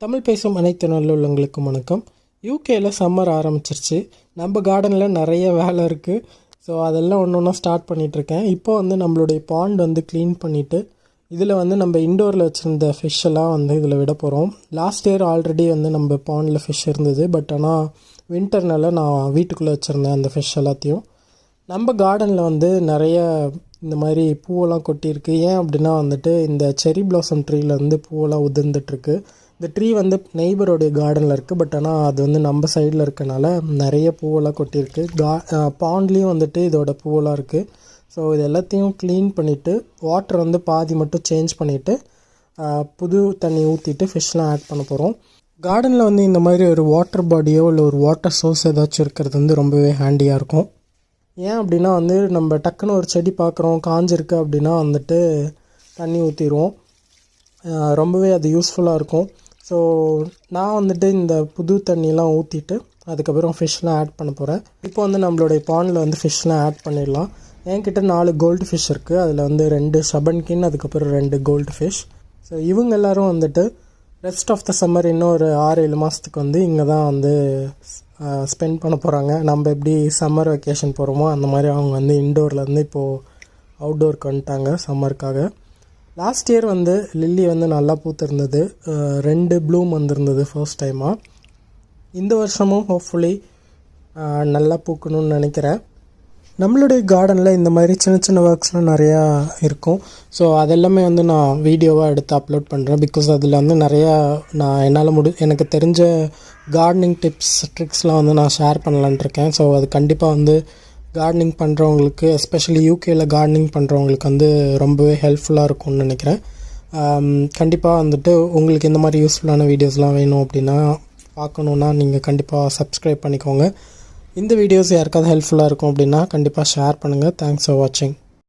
தமிழ் பேசும் அனைத்து நல்லுள்ளங்களுக்கும் வணக்கம். யூகேயில் சம்மர் ஆரம்பிச்சிருச்சு. நம்ம கார்டனில் நிறைய வேலை இருக்குது. ஸோ அதெல்லாம் ஒன்று ஒன்றா ஸ்டார்ட் பண்ணிகிட்ருக்கேன். இப்போ நம்மளுடைய பாண்ட் க்ளீன் பண்ணிவிட்டு இதில் நம்ம இண்டோரில் வச்சுருந்த ஃபிஷ் எல்லாம் இதில் விட போகிறோம். லாஸ்ட் இயர் ஆல்ரெடி நம்ம பாண்டில் ஃபிஷ் இருந்தது. பட் ஆனால் வின்டர்னால நான் வீட்டுக்குள்ளே வச்சுருந்தேன் அந்த ஃபிஷ் எல்லாத்தையும். நம்ம கார்டனில் நிறைய இந்த மாதிரி பூவெல்லாம் கொட்டியிருக்கு. ஏன் அப்படின்னா இந்த செரி பிளாசம் ட்ரீலேருந்து பூவெல்லாம் உதிர்ந்துட்டுருக்கு. இந்த ட்ரீ நெய்பரோடைய கார்டனில் இருக்குது. பட் ஆனால் அது நம்ம சைடில் இருக்கனால நிறைய பூவெல்லாம் கொட்டியிருக்கு. பாண்ட்லேயும் இதோட பூவெல்லாம் இருக்குது. ஸோ இது எல்லாத்தையும் க்ளீன் பண்ணிவிட்டு வாட்டர் பாதி மட்டும் சேஞ்ச் பண்ணிவிட்டு புது தண்ணி ஊற்றிட்டு ஃபிஷ்லாம் ஆட் பண்ண போகிறோம். கார்டனில் இந்த மாதிரி ஒரு வாட்டர் பாடியோ இல்லை ஒரு வாட்டர் சோர்ஸ் ஏதாச்சும் இருக்கிறது ரொம்பவே ஹேண்டியாக இருக்கும். ஏன் அப்படின்னா நம்ம டக்குன்னு ஒரு செடி பார்க்குறோம் காஞ்சிருக்கு அப்படின்னா தண்ணி ஊற்றிடுவோம். ரொம்பவே அது யூஸ்ஃபுல்லாக இருக்கும். ஸோ நான் இந்த புது தண்ணியெலாம் ஊற்றிட்டு அதுக்கப்புறம் ஃபிஷ்லாம் ஆட் பண்ண போகிறேன். இப்போ நம்மளுடைய பாண்டில் ஃபிஷ்லாம் ஆட் பண்ணிடலாம். என்கிட்ட 4 கோல்டு ஃபிஷ் இருக்குது. அதில் 2 ஷபன்கின், அதுக்கப்புறம் 2 கோல்டு ஃபிஷ். ஸோ இவங்க எல்லோரும் ரெஸ்ட் ஆஃப் த சம்மர் இன்னும் ஒரு 6-7 மாதத்துக்கு இங்கே தான் ஸ்பெண்ட் பண்ண போகிறாங்க. நம்ம எப்படி சம்மர் வெக்கேஷன் போகிறோமோ அந்த மாதிரி அவங்க இண்டோர்லேருந்து இப்போது அவுட்டோருக்கு வந்துட்டாங்க சம்மருக்காக. லாஸ்ட் இயர் லில்லி நல்லா பூத்திருந்தது. 2 ப்ளூம் வந்திருந்தது ஃபர்ஸ்ட் டைமாக. இந்த வருஷமும் ஹோப்ஃபுல்லி நல்லா பூக்கணும்னு நினைக்கிறேன். நம்மளுடைய கார்டனில் இந்த மாதிரி சின்ன சின்ன ஒர்க்ஸ்லாம் நிறையா இருக்கும். ஸோ அதெல்லாமே நான் வீடியோவாக எடுத்து அப்லோட் பண்ணுறேன். பிகாஸ் அதில் நிறையா நான் என்னால் எனக்கு தெரிஞ்ச கார்டனிங் டிப்ஸ் ட்ரிக்ஸ்லாம் நான் ஷேர் பண்ணலான்ட்டு இருக்கேன். ஸோ அது கண்டிப்பாக கார்டனிங் பண்ணுறவங்களுக்கு, எஸ்பெஷலி யூகேயில் கார்டனிங் பண்ணுறவங்களுக்கு ரொம்பவே ஹெல்ப்ஃபுல்லாக இருக்கும்னு நினைக்கிறேன். கண்டிப்பாக உங்களுக்கு இந்த மாதிரி யூஸ்ஃபுல்லான வீடியோஸ்லாம் வேணும் அப்படின்னா பார்க்கணுன்னா நீங்கள் கண்டிப்பாக சப்ஸ்கிரைப் பண்ணிக்கோங்க. இந்த வீடியோஸ் யாருக்காவது ஹெல்ப்ஃபுல்லாக இருக்கும் அப்படின்னா கண்டிப்பாக ஷேர் பண்ணுங்கள். தேங்க்ஸ் ஃபார் வாட்சிங்.